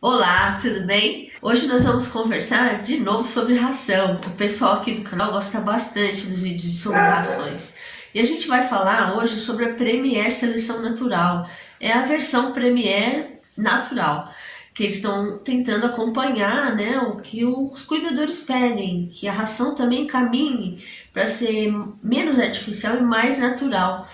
Olá, tudo bem? Hoje nós vamos conversar de novo sobre ração. O pessoal aqui do canal gosta bastante dos vídeos sobre rações. E a gente vai falar hoje sobre a Premier Seleção Natural. É a versão Premier Natural, que eles estão tentando acompanhar, né, o que os cuidadores pedem, que a ração também caminhe para ser menos artificial e mais natural.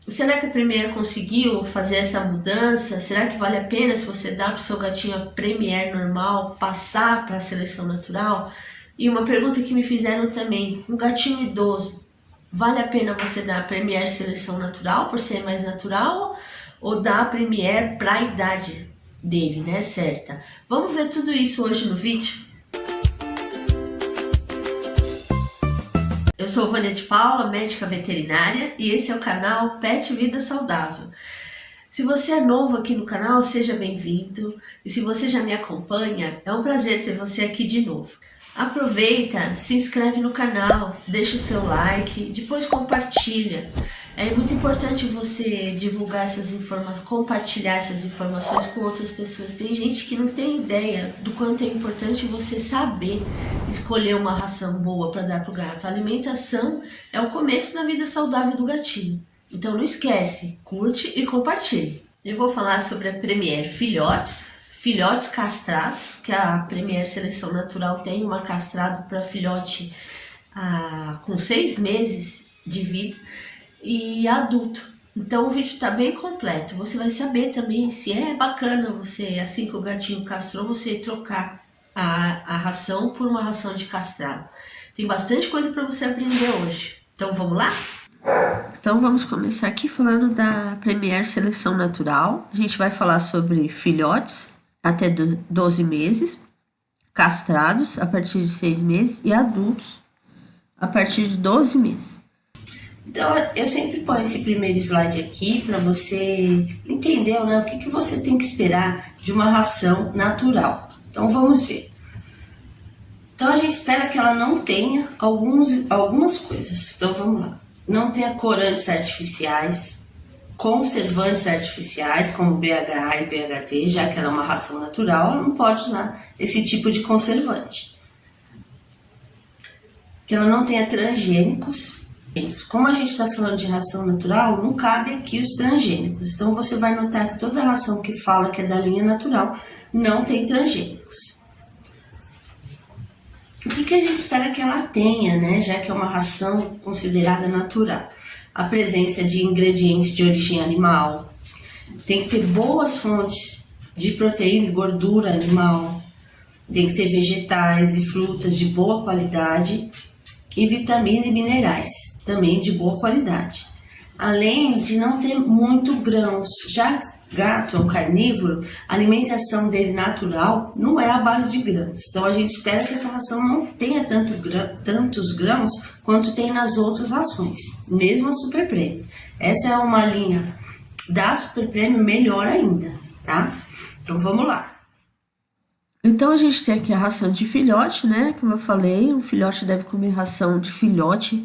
Será que a Premier conseguiu fazer essa mudança? Será que vale a pena, se você dá para o seu gatinho a Premier normal, passar para a seleção natural? E uma pergunta que me fizeram também, um gatinho idoso, vale a pena você dar a Premier seleção natural por ser mais natural? Ou dar a Premier para a idade dele, né, certa? Vamos ver tudo isso hoje no vídeo? Eu sou Vânia de Paula, médica veterinária, e esse é o canal Pet Vida Saudável. Se você é novo aqui no canal, seja bem-vindo, e se você já me acompanha, é um prazer ter você aqui de novo. Aproveita, se inscreve no canal, deixa o seu like, depois compartilha. É muito importante você divulgar essas informações, compartilhar essas informações com outras pessoas. Tem gente que não tem ideia do quanto é importante você saber escolher uma ração boa para dar para o gato. A alimentação é o começo da vida saudável do gatinho. Então não esquece, curte e compartilhe. Eu vou falar sobre a Premier filhotes castrados, que a Premier Seleção Natural tem uma castrado para filhote com 6 meses de vida, e adulto. Então o vídeo está bem completo. Você vai saber também se é bacana você, assim que o gatinho castrou, você trocar a ração por uma ração de castrado. Tem bastante coisa para você aprender hoje. Então vamos lá? Então vamos começar aqui falando da Premier Seleção Natural. A gente vai falar sobre filhotes até 12 meses, castrados a partir de 6 meses e adultos a partir de 12 meses. Então, eu sempre ponho esse primeiro slide aqui para você entender, né, o que você tem que esperar de uma ração natural. Então, vamos ver. Então, a gente espera que ela não tenha algumas coisas. Então, vamos lá. Não tenha corantes artificiais, conservantes artificiais, como BHA e BHT, já que ela é uma ração natural, ela não pode usar esse tipo de conservante. Que ela não tenha transgênicos. Como a gente está falando de ração natural, não cabe aqui os transgênicos. Então você vai notar que toda ração que fala que é da linha natural não tem transgênicos. O que a gente espera que ela tenha, né? Já que é uma ração considerada natural? A presença de ingredientes de origem animal. Tem que ter boas fontes de proteína e gordura animal. Tem que ter vegetais e frutas de boa qualidade. E vitamina e minerais, também de boa qualidade. Além de não ter muito grãos. Já gato é um carnívoro, a alimentação dele natural não é a base de grãos. Então a gente espera que essa ração não tenha tantos grãos quanto tem nas outras rações, mesmo a Super Premium. Essa é uma linha da Super Premium melhor ainda, tá? Então vamos lá. Então a gente tem aqui a ração de filhote, né? Como eu falei, um filhote deve comer ração de filhote.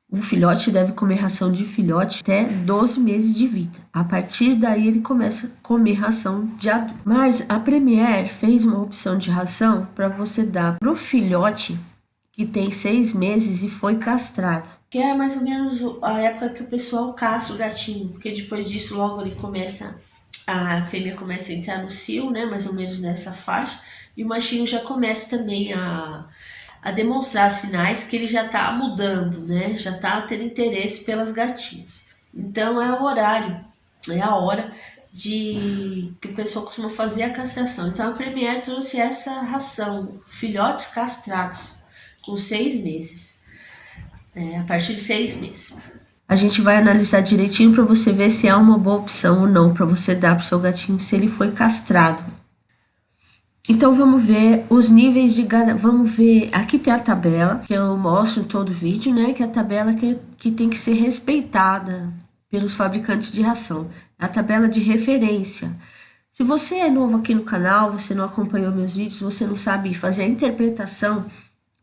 Um filhote deve comer ração de filhote até 12 meses de vida. A partir daí ele começa a comer ração de adulto. Mas a Premier fez uma opção de ração para você dar para o filhote que tem 6 meses e foi castrado. Que é mais ou menos a época que o pessoal castra o gatinho. Porque depois disso logo a fêmea começa a entrar no cio, né? Mais ou menos nessa faixa. E o machinho já começa também a demonstrar sinais que ele já está mudando, né? Já está tendo interesse pelas gatinhas. Então é o horário, é a hora que o pessoal costuma fazer a castração. Então a Premier trouxe essa ração, filhotes castrados, com 6 meses, a partir de 6 meses. A gente vai analisar direitinho para você ver se é uma boa opção ou não para você dar para o seu gatinho se ele foi castrado. Então vamos ver os níveis de vamos ver, aqui tem a tabela que eu mostro em todo o vídeo, né, que é a tabela que tem que ser respeitada pelos fabricantes de ração, a tabela de referência. Se você é novo aqui no canal, você não acompanhou meus vídeos, você não sabe fazer a interpretação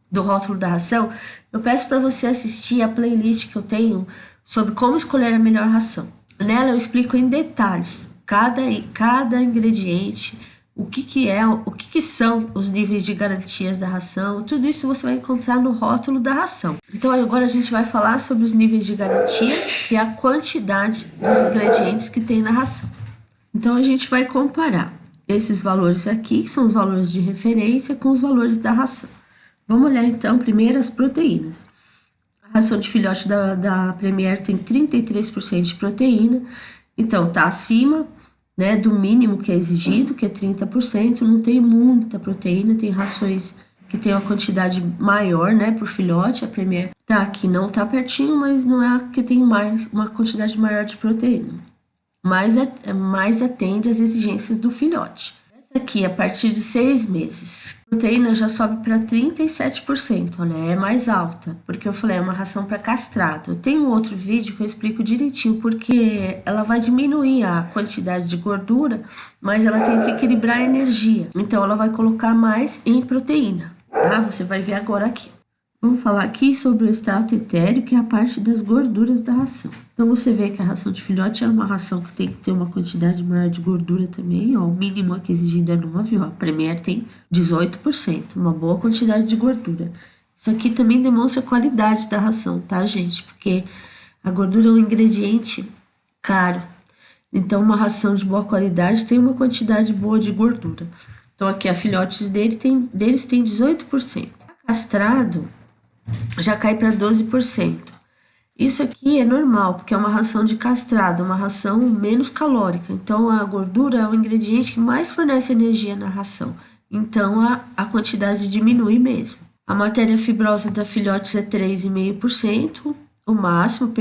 do rótulo da ração, eu peço para você assistir a playlist que eu tenho sobre como escolher a melhor ração. Nela eu explico em detalhes cada ingrediente, o que que são os níveis de garantias da ração, tudo isso você vai encontrar no rótulo da ração. Então agora a gente vai falar sobre os níveis de garantia, que é a quantidade dos ingredientes que tem na ração. Então a gente vai comparar esses valores aqui, que são os valores de referência, com os valores da ração. Vamos olhar então primeiro as proteínas. A ração de filhote da Premier tem 33% de proteína, então tá acima, né, do mínimo que é exigido, que é 30%, não tem muita proteína, tem rações que tem uma quantidade maior, né, por filhote. A Premier tá aqui, não tá pertinho, mas não é a que tem mais uma quantidade maior de proteína, mais atende às exigências do filhote. Essa aqui, a partir de 6 meses, a proteína já sobe para 37%, olha, é mais alta, porque eu falei, é uma ração para castrado. Eu tenho um outro vídeo que eu explico direitinho, porque ela vai diminuir a quantidade de gordura, mas ela tem que equilibrar a energia, então ela vai colocar mais em proteína, tá? Você vai ver agora aqui. Vamos falar aqui sobre o extrato etéreo, que é a parte das gorduras da ração. Então, você vê que a ração de filhote é uma ração que tem que ter uma quantidade maior de gordura também, ó. O mínimo aqui exigido é 9, ó. A Premier tem 18%, uma boa quantidade de gordura. Isso aqui também demonstra a qualidade da ração, tá, gente? Porque a gordura é um ingrediente caro. Então, uma ração de boa qualidade tem uma quantidade boa de gordura. Então, aqui a filhotes deles tem 18%. Castrado já cai para 12%. Isso aqui é normal, porque é uma ração de castrado, uma ração menos calórica. Então, a gordura é o ingrediente que mais fornece energia na ração. Então, a quantidade diminui mesmo. A matéria fibrosa da filhotes é 3,5%. O máximo,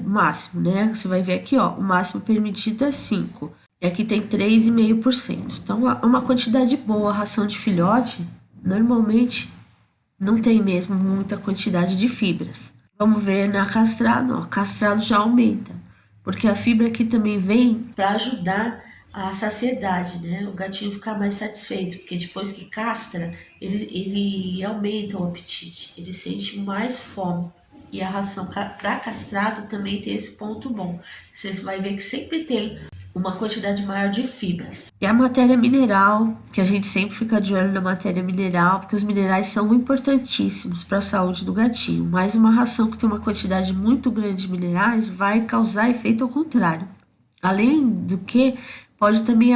máximo, né? Você vai ver aqui, ó, o máximo permitido é 5%. E aqui tem 3,5%. Então, é uma quantidade boa. A ração de filhote, normalmente, não tem mesmo muita quantidade de fibras. Vamos ver na castrado, ó, castrado já aumenta, porque a fibra aqui também vem para ajudar a saciedade, né? O gatinho ficar mais satisfeito, porque depois que castra, ele aumenta o apetite, ele sente mais fome. E a ração para castrado também tem esse ponto bom. Você vai ver que sempre tem uma quantidade maior de fibras. E a matéria mineral, que a gente sempre fica de olho na matéria mineral, porque os minerais são importantíssimos para a saúde do gatinho. Mas uma ração que tem uma quantidade muito grande de minerais vai causar efeito ao contrário. Além do que, pode também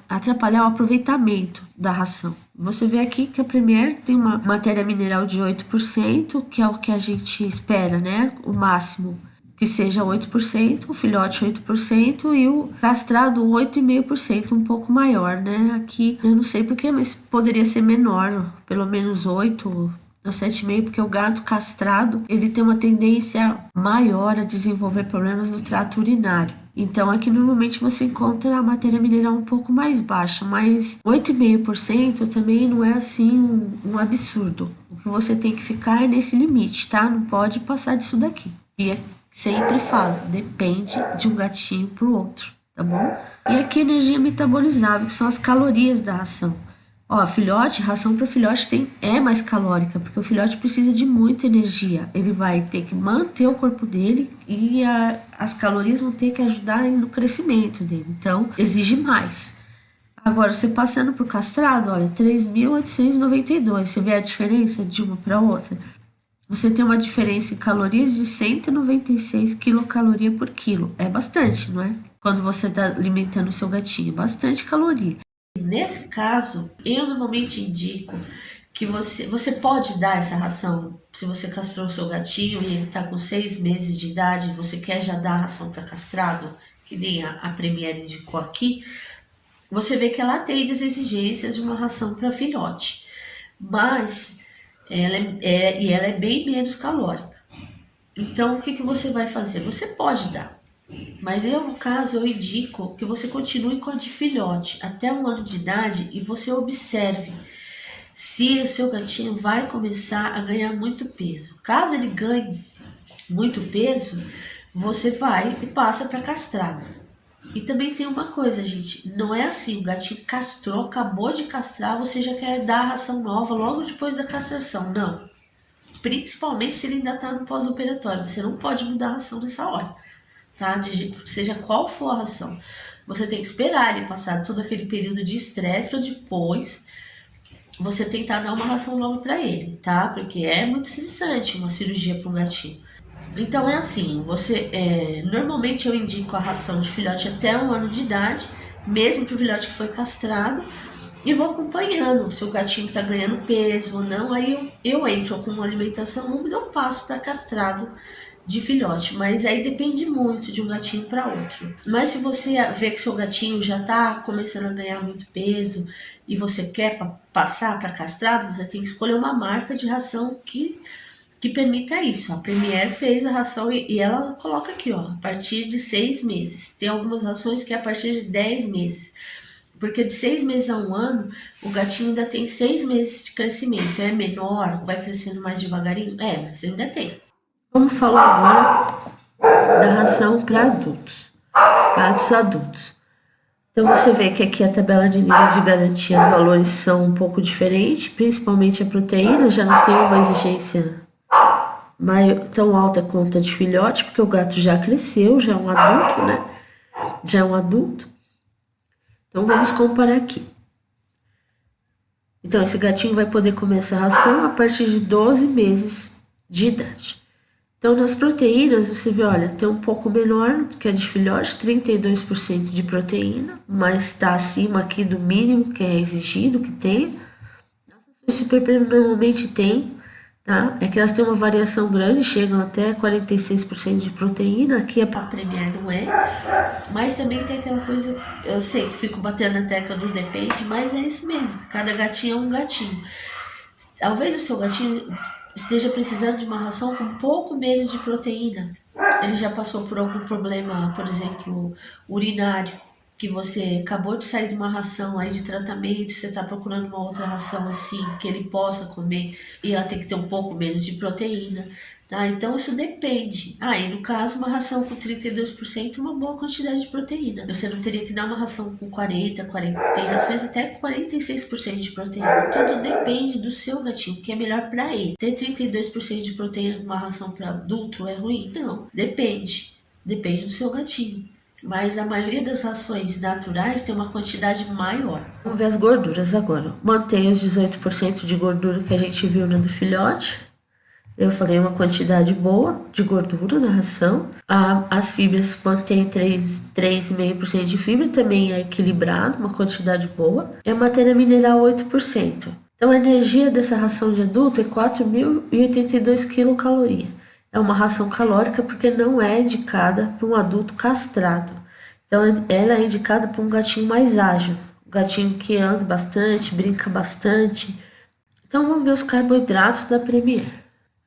atrapalhar o aproveitamento da ração. Você vê aqui que a Premier tem uma matéria mineral de 8%, que é o que a gente espera, né? O máximo que seja 8%, o filhote 8% e o castrado 8,5%, um pouco maior, né? Aqui eu não sei porquê, mas poderia ser menor, pelo menos 8 ou 7,5%, porque o gato castrado, ele tem uma tendência maior a desenvolver problemas no trato urinário. Então aqui normalmente você encontra a matéria mineral um pouco mais baixa, mas 8,5% também não é assim um absurdo. O que você tem que ficar é nesse limite, tá? Não pode passar disso daqui. E sempre falo, depende de um gatinho pro outro, tá bom? E aqui energia metabolizável, que são as calorias da ração. Ó, filhote, ração para filhote é mais calórica, porque o filhote precisa de muita energia. Ele vai ter que manter o corpo dele e as calorias vão ter que ajudar ele no crescimento dele. Então, exige mais. Agora, você passando pro castrado, olha, 3.892. Você vê a diferença de uma para outra? Você tem uma diferença em calorias de 196 quilocaloria por quilo. É bastante, não é? Quando você está alimentando o seu gatinho, bastante caloria. Nesse caso, eu normalmente indico que você pode dar essa ração. Se você castrou o seu gatinho e ele está com 6 meses de idade, você quer já dar a ração para castrado, que nem a Premier indicou aqui, você vê que ela atende as exigências de uma ração para filhote. Mas ela é bem menos calórica. Então, o que você vai fazer? Você pode dar, mas no caso, eu indico que você continue com a de filhote até 1 ano de idade e você observe se o seu gatinho vai começar a ganhar muito peso. Caso ele ganhe muito peso, você vai e passa para castrado. E também tem uma coisa, gente, não é assim, o gatinho castrou, acabou de castrar, você já quer dar a ração nova logo depois da castração, não. Principalmente se ele ainda está no pós-operatório, você não pode mudar a ração nessa hora, tá? Seja qual for a ração. você tem que esperar ele passar todo aquele período de estresse para depois você tentar dar uma ração nova para ele, tá? Porque é muito estressante uma cirurgia para um gatinho. Então é assim, normalmente eu indico a ração de filhote até 1 ano de idade, mesmo para o filhote que foi castrado, e vou acompanhando se o gatinho está ganhando peso ou não. Aí eu entro com uma alimentação úmida, eu passo para castrado de filhote, mas aí depende muito de um gatinho para outro. Mas se você vê que seu gatinho já está começando a ganhar muito peso e você quer passar para castrado, você tem que escolher uma marca de ração que permita isso. A Premier fez a ração e ela coloca aqui, ó, a partir de 6 meses. Tem algumas rações que é a partir de 10 meses. Porque de 6 meses a 1 ano, o gatinho ainda tem 6 meses de crescimento. É menor, vai crescendo mais devagarinho? Mas ainda tem. Vamos falar agora da ração para adultos, gatos adultos. Então você vê que aqui a tabela de nível de garantia, os valores são um pouco diferentes, principalmente a proteína, já não tem uma exigência tão alta quanto a de filhote, porque o gato já cresceu, já é um adulto, né? Já é um adulto. Então vamos comparar aqui. Então esse gatinho vai poder comer essa ração a partir de 12 meses de idade. Então nas proteínas você vê, olha, tem um pouco menor que a de filhote, 32% de proteína, mas está acima aqui do mínimo que é exigido que tenha. As super premium normalmente tem, tá? É que elas têm uma variação grande, chegam até 46% de proteína, aqui a Premier não é. Mas também tem aquela coisa, eu sei que fico batendo na tecla do depende, mas é isso mesmo, cada gatinho é um gatinho. Talvez o seu gatinho esteja precisando de uma ração com um pouco menos de proteína. Ele já passou por algum problema, por exemplo, urinário, que você acabou de sair de uma ração aí de tratamento, você está procurando uma outra ração assim, que ele possa comer, e ela tem que ter um pouco menos de proteína. Tá? Então isso depende. E no caso, uma ração com 32% é uma boa quantidade de proteína. Você não teria que dar uma ração com 40, tem rações até com 46% de proteína. Tudo depende do seu gatinho, o que é melhor para ele. Ter 32% de proteína numa ração para adulto é ruim? Não, depende do seu gatinho. Mas a maioria das rações naturais tem uma quantidade maior. Vamos ver as gorduras agora. Mantém os 18% de gordura que a gente viu na do filhote. Eu falei uma quantidade boa de gordura na ração. As fibras mantém 3,5% de fibra, também é equilibrado, uma quantidade boa. E a matéria mineral 8%. Então a energia dessa ração de adulto é 4.082 quilocalorias. É uma ração calórica porque não é indicada para um adulto castrado. Então ela é indicada para um gatinho mais ágil, um gatinho que anda bastante, brinca bastante. Então vamos ver os carboidratos da Premier.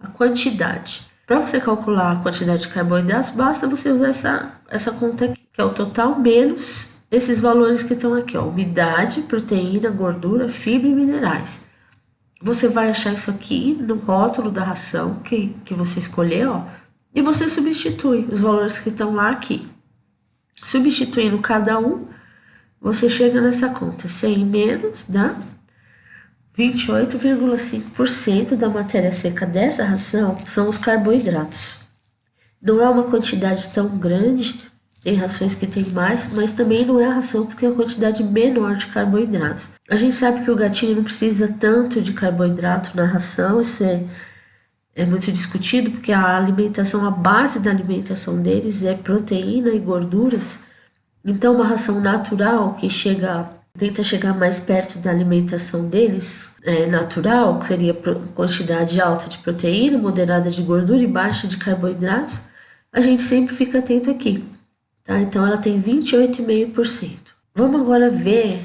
A quantidade. Para você calcular a quantidade de carboidratos, basta você usar essa conta aqui, que é o total menos esses valores que estão aqui, ó, umidade, proteína, gordura, fibra e minerais. Você vai achar isso aqui no rótulo da ração que você escolheu, ó, e você substitui os valores que estão lá aqui. Substituindo cada um, você chega nessa conta. 100 menos dá 28,5% da matéria seca dessa ração são os carboidratos. Não é uma quantidade tão grande, tem rações que tem mais, mas também não é a ração que tem a quantidade menor de carboidratos. A gente sabe que o gatinho não precisa tanto de carboidrato na ração, isso é muito discutido, porque a base da alimentação deles é proteína e gorduras. Então uma ração natural que tenta chegar mais perto da alimentação deles, natural, que seria quantidade alta de proteína, moderada de gordura e baixa de carboidratos, a gente sempre fica atento aqui, tá? Então ela tem 28,5%. Vamos agora ver,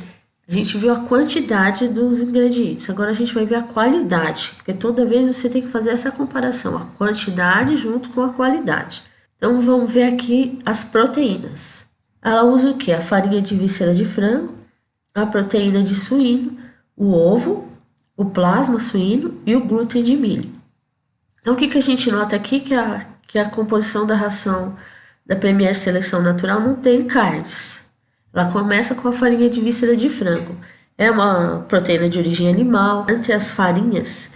a gente viu a quantidade dos ingredientes, agora a gente vai ver a qualidade, porque toda vez você tem que fazer essa comparação, a quantidade junto com a qualidade. Então vamos ver aqui as proteínas. Ela usa o que? A farinha de víscera de frango, a proteína de suíno, o ovo, o plasma suíno e o glúten de milho. Então o que a gente nota aqui que a composição da ração da Premier Seleção Natural não tem carnes. Ela começa com a farinha de víscera de frango. É uma proteína de origem animal. Entre as farinhas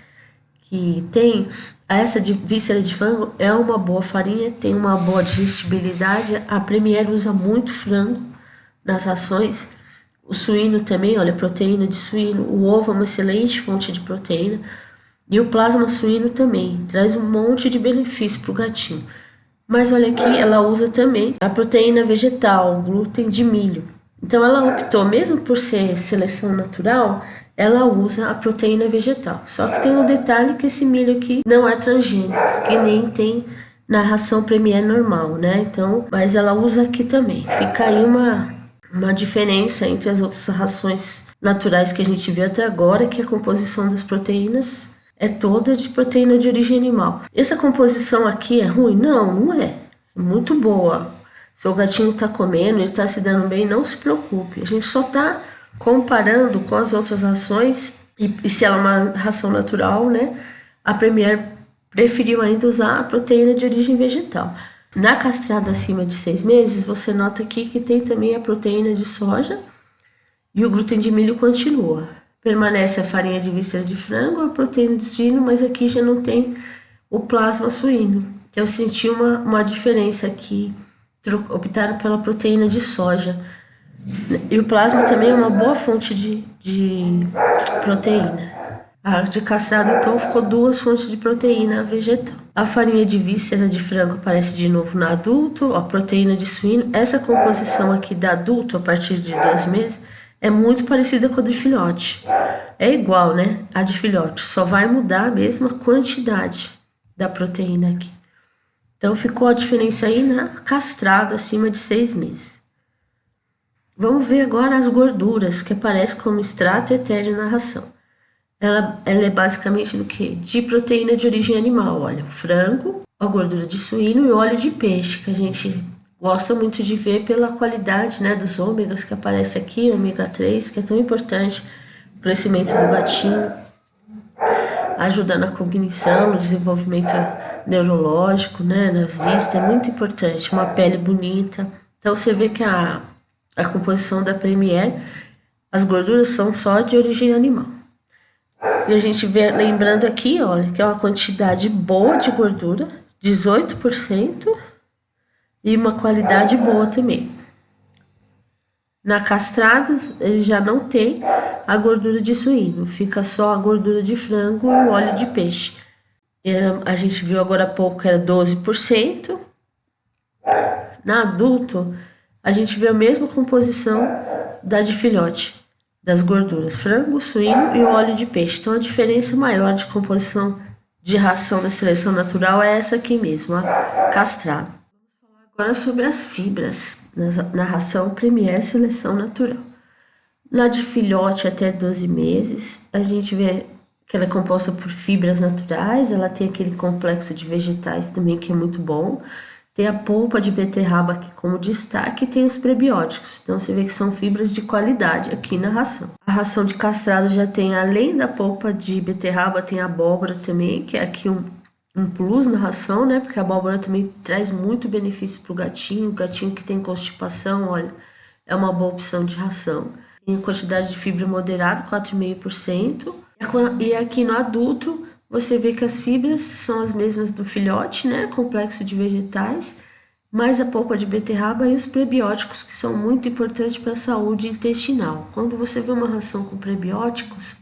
que tem, essa de víscera de frango é uma boa farinha, tem uma boa digestibilidade. A Premier usa muito frango nas rações. O suíno também, olha, proteína de suíno. O ovo é uma excelente fonte de proteína. E o plasma suíno também traz um monte de benefício para o gatinho. Mas olha aqui, ela usa também a proteína vegetal, o glúten de milho. Então ela optou, mesmo por ser seleção natural, ela usa a proteína vegetal. Só que tem um detalhe que esse milho aqui não é transgênico, que nem tem na ração Premier normal, né? Então, mas ela usa aqui também. Fica aí uma diferença entre as outras rações naturais que a gente viu até agora, que a composição das proteínas é toda de proteína de origem animal. Essa composição aqui é ruim? Não, não é. É muito boa. Seu gatinho está comendo, ele está se dando bem, não se preocupe. A gente só está comparando com as outras rações e se ela é uma ração natural, né? A Premier preferiu ainda usar a proteína de origem vegetal. Na castrada acima de 6 meses, você nota aqui que tem também a proteína de soja e o glúten de milho continua. Permanece a farinha de víscera de frango, a proteína de suíno, mas aqui já não tem o plasma suíno. Eu senti uma diferença aqui, optaram pela proteína de soja. E o plasma também é uma boa fonte de proteína. A de castrado, então, ficou 2 fontes de proteína vegetal. A farinha de víscera de frango aparece de novo no adulto, a proteína de suíno. Essa composição aqui da adulto, a partir de 2 meses, é muito parecida com a de filhote. É igual, né? A de filhote. Só vai mudar a mesma quantidade da proteína aqui. Então, ficou a diferença aí na castrado acima de 6 meses. Vamos ver agora as gorduras que aparecem como extrato etéreo na ração. Ela é basicamente do que? De proteína de origem animal. Olha, o frango, a gordura de suíno e o óleo de peixe, que a gente gosta muito de ver pela qualidade, né, dos ômegas que aparece aqui, ômega 3, que é tão importante para o crescimento do gatinho, ajuda na cognição, no desenvolvimento neurológico, né, nas vistas, é muito importante, uma pele bonita. Então você vê que a composição da Premier, as gorduras são só de origem animal. E a gente vê, lembrando aqui, olha, que é uma quantidade boa de gordura, 18%, e uma qualidade boa também. Na castrados, ele já não tem a gordura de suíno, fica só a gordura de frango e o óleo de peixe. A gente viu agora há pouco que era 12%. Na adulto, a gente vê a mesma composição da de filhote, das gorduras, frango, suíno e o óleo de peixe. Então a diferença maior de composição de ração da seleção natural é essa aqui mesmo, a castrado. Vamos falar agora sobre as fibras na ração Premier seleção natural. Na de filhote até 12 meses, a gente vê que ela é composta por fibras naturais, ela tem aquele complexo de vegetais também que é muito bom. Tem a polpa de beterraba aqui como destaque e tem os prebióticos. Então você vê que são fibras de qualidade aqui na ração. A ração de castrado já tem, além da polpa de beterraba, tem a abóbora também, que é aqui um plus na ração, né? Porque a abóbora também traz muito benefício para o gatinho. O gatinho que tem constipação, olha, é uma boa opção de ração. Tem quantidade de fibra moderada, 4,5%. E aqui no adulto, você vê que as fibras são as mesmas do filhote, né? Complexo de vegetais, mais a polpa de beterraba e os prebióticos, que são muito importantes para a saúde intestinal. Quando você vê uma ração com prebióticos,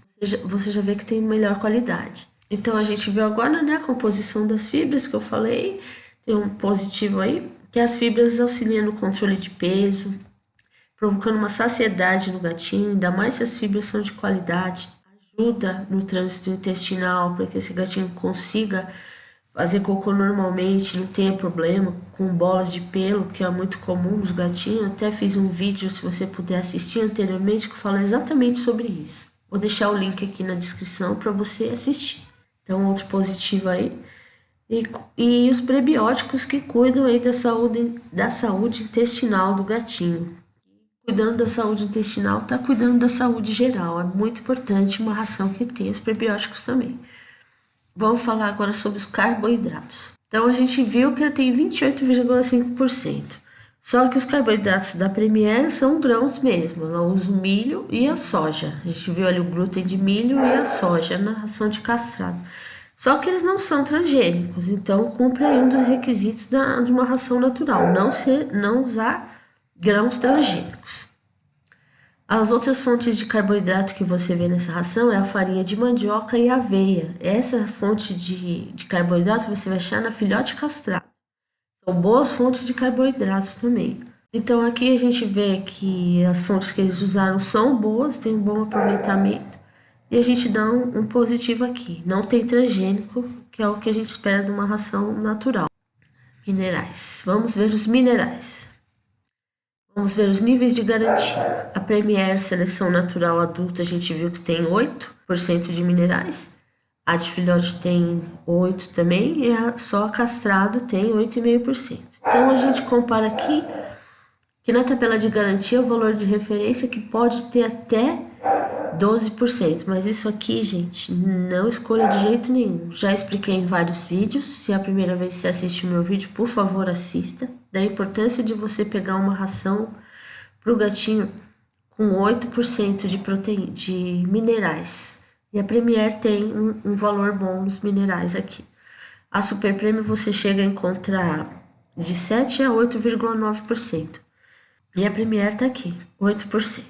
você já vê que tem melhor qualidade. Então, a gente viu agora, né, a composição das fibras que eu falei. Tem um positivo aí, que as fibras auxiliam no controle de peso, provocando uma saciedade no gatinho, ainda mais se as fibras são de qualidade. Ajuda no trânsito intestinal para que esse gatinho consiga fazer cocô normalmente, não tenha problema com bolas de pelo, que é muito comum nos gatinhos. Até fiz um vídeo, se você puder assistir anteriormente, que fala exatamente sobre isso. Vou deixar o link aqui na descrição para você assistir. Então, outro positivo aí. E os prebióticos que cuidam aí da saúde intestinal do gatinho. Cuidando da saúde intestinal, está cuidando da saúde geral. É muito importante uma ração que tenha os prebióticos também. Vamos falar agora sobre os carboidratos. Então, a gente viu que ela tem 28,5%. Só que os carboidratos da Premier são grãos mesmo. Ela usa o milho e a soja. A gente viu ali o glúten de milho e a soja na ração de castrado. Só que eles não são transgênicos. Então, cumpre aí um dos requisitos de uma ração natural. Não usar grãos transgênicos. As outras fontes de carboidrato que você vê nessa ração é a farinha de mandioca e aveia. Essa fonte de carboidrato você vai achar na filhote castrado. São boas fontes de carboidratos também. Então aqui a gente vê que as fontes que eles usaram são boas, tem um bom aproveitamento. E a gente dá um positivo aqui. Não tem transgênico, que é o que a gente espera de uma ração natural. Minerais. Vamos ver os minerais. Vamos ver os níveis de garantia. A Premier Seleção Natural Adulta a gente viu que tem 8% de minerais. A de filhote tem 8% também e só a castrado tem 8,5%. Então a gente compara aqui que na tabela de garantia o valor de referência que pode ter até 12%. Mas isso aqui, gente, não escolha de jeito nenhum. Já expliquei em vários vídeos. Se é a primeira vez que você assiste o meu vídeo, por favor, assista. Da importância de você pegar uma ração para o gatinho com 8% de proteína, de minerais. E a Premier tem um valor bom nos minerais aqui. A Super Premium você chega a encontrar de 7 a 8,9%. E a Premier tá aqui, 8%.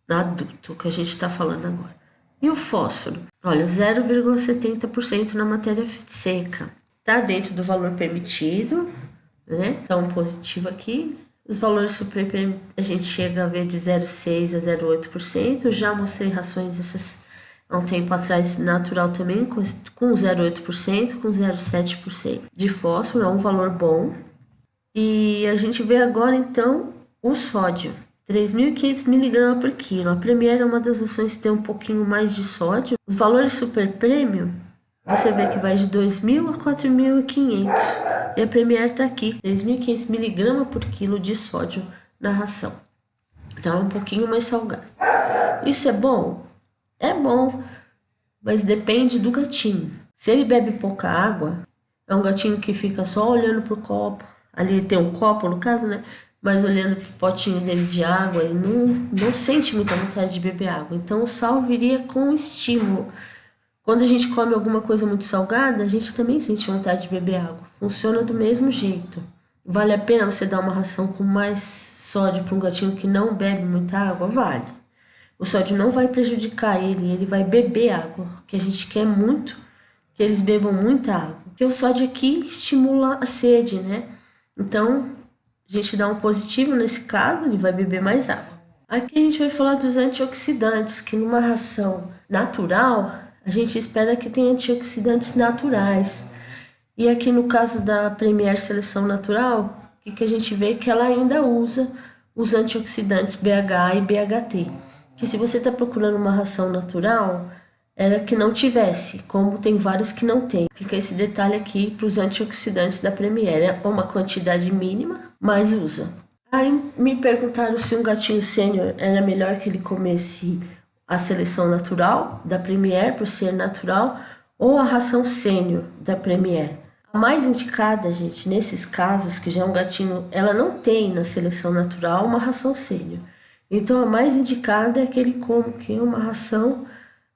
Adulto, o que a gente está falando agora. E o fósforo? Olha, 0,70% na matéria seca. Tá dentro do valor permitido, né? Então, positivo aqui. Os valores Super Premium a gente chega a ver de 0,6% a 0,8%. Já mostrei rações essas há um tempo atrás, natural também, com 0,8%, com 0,7% de fósforo, é um valor bom. E a gente vê agora, então, o sódio, 3.500 mg por quilo. A Premier é uma das rações que tem um pouquinho mais de sódio. Os valores Super Premium, você vê que vai de 2.000 a 4.500. E a Premier está aqui, 3.500 mg por quilo de sódio na ração. Então é um pouquinho mais salgado. Isso é bom? É bom, mas depende do gatinho. Se ele bebe pouca água, é um gatinho que fica só olhando pro copo. Ali tem um copo, no caso, né? Mas olhando pro potinho dele de água, ele não sente muita vontade de beber água. Então o sal viria com estímulo. Quando a gente come alguma coisa muito salgada, a gente também sente vontade de beber água. Funciona do mesmo jeito. Vale a pena você dar uma ração com mais sódio para um gatinho que não bebe muita água? Vale. O sódio não vai prejudicar ele vai beber água, que a gente quer muito que eles bebam muita água. Porque o sódio aqui estimula a sede, né? Então, a gente dá um positivo nesse caso, ele vai beber mais água. Aqui a gente vai falar dos antioxidantes, que numa ração natural, a gente espera que tenha antioxidantes naturais. E aqui no caso da Premier Seleção Natural, o que a gente vê é que ela ainda usa os antioxidantes BH e BHT. Que se você está procurando uma ração natural, era que não tivesse, como tem vários que não tem. Fica esse detalhe aqui para os antioxidantes da Premier. É uma quantidade mínima, mas usa. Aí me perguntaram se um gatinho sênior era melhor que ele comesse a seleção natural da Premier, por ser natural, ou a ração sênior da Premier. A mais indicada, gente, nesses casos, que já é um gatinho, ela não tem na seleção natural uma ração sênior. Então a mais indicada é que ele coma uma ração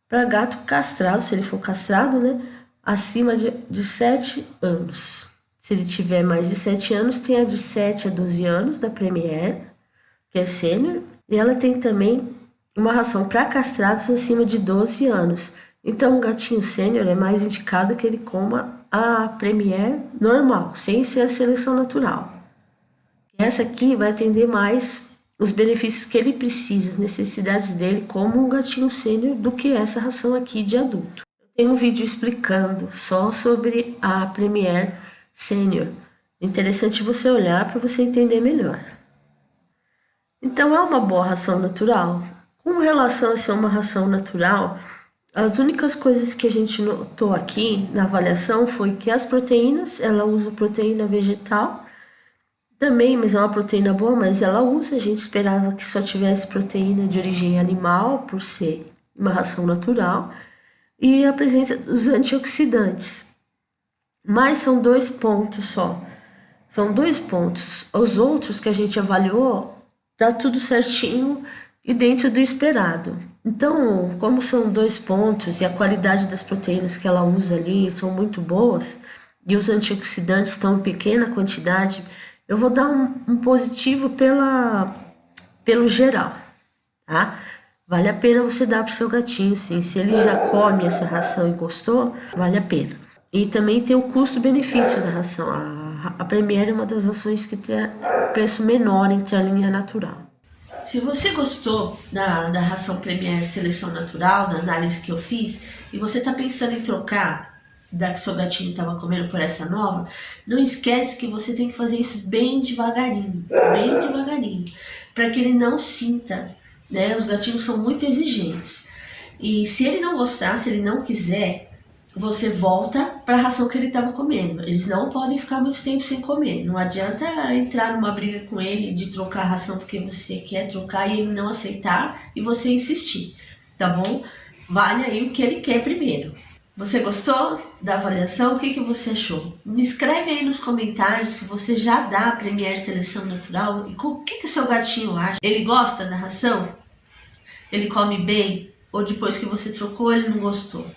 para gato castrado, se ele for castrado, né? Acima de 7 anos. Se ele tiver mais de 7 anos, tem a de 7 a 12 anos da Premier, que é sênior. E ela tem também uma ração para castrados acima de 12 anos. Então o gatinho sênior é mais indicado que ele coma a Premier normal, sem ser a seleção natural. Essa aqui vai atender mais os benefícios que ele precisa, as necessidades dele como um gatinho sênior, do que essa ração aqui de adulto. Tem um vídeo explicando só sobre a Premier Sênior. É interessante você olhar para você entender melhor. Então é uma boa ração natural? Com relação a ser uma ração natural, as únicas coisas que a gente notou aqui na avaliação foi que as proteínas, ela usa proteína vegetal, também, mas é uma proteína boa, mas ela usa. A gente esperava que só tivesse proteína de origem animal, por ser uma ração natural. E a presença dos antioxidantes. Mas são 2 pontos só. São 2 pontos. Os outros que a gente avaliou, tá tudo certinho e dentro do esperado. Então, como são 2 pontos e a qualidade das proteínas que ela usa ali são muito boas, e os antioxidantes estão em pequena quantidade, eu vou dar um positivo pelo geral, tá? Vale a pena você dar pro seu gatinho, sim. Se ele já come essa ração e gostou, vale a pena. E também tem o custo-benefício da ração. A Premier é uma das rações que tem preço menor entre a linha natural. Se você gostou da ração Premier Seleção Natural, da análise que eu fiz, e você está pensando em trocar da que seu gatinho estava comendo por essa nova, não esquece que você tem que fazer isso bem devagarinho, para que ele não sinta, né? Os gatinhos são muito exigentes. E se ele não gostar, se ele não quiser, você volta para a ração que ele estava comendo. Eles não podem ficar muito tempo sem comer. Não adianta entrar numa briga com ele de trocar a ração porque você quer trocar e ele não aceitar e você insistir, tá bom? Vale aí o que ele quer primeiro. Você gostou da avaliação? O que você achou? Me escreve aí nos comentários se você já dá a Premier Seleção Natural e o que seu gatinho acha. Ele gosta da ração? Ele come bem? Ou depois que você trocou ele não gostou?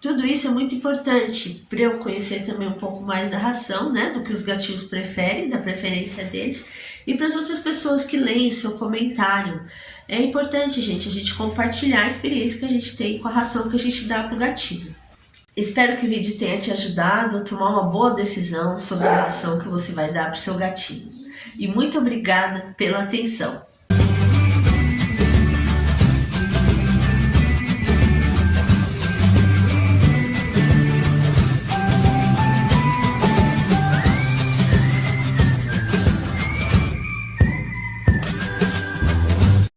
Tudo isso é muito importante para eu conhecer também um pouco mais da ração, né, do que os gatinhos preferem, da preferência deles, e para as outras pessoas que leem o seu comentário. É importante, gente, a gente compartilhar a experiência que a gente tem com a ração que a gente dá para o gatinho. Espero que o vídeo tenha te ajudado a tomar uma boa decisão sobre a ração que você vai dar para o seu gatinho. E muito obrigada pela atenção.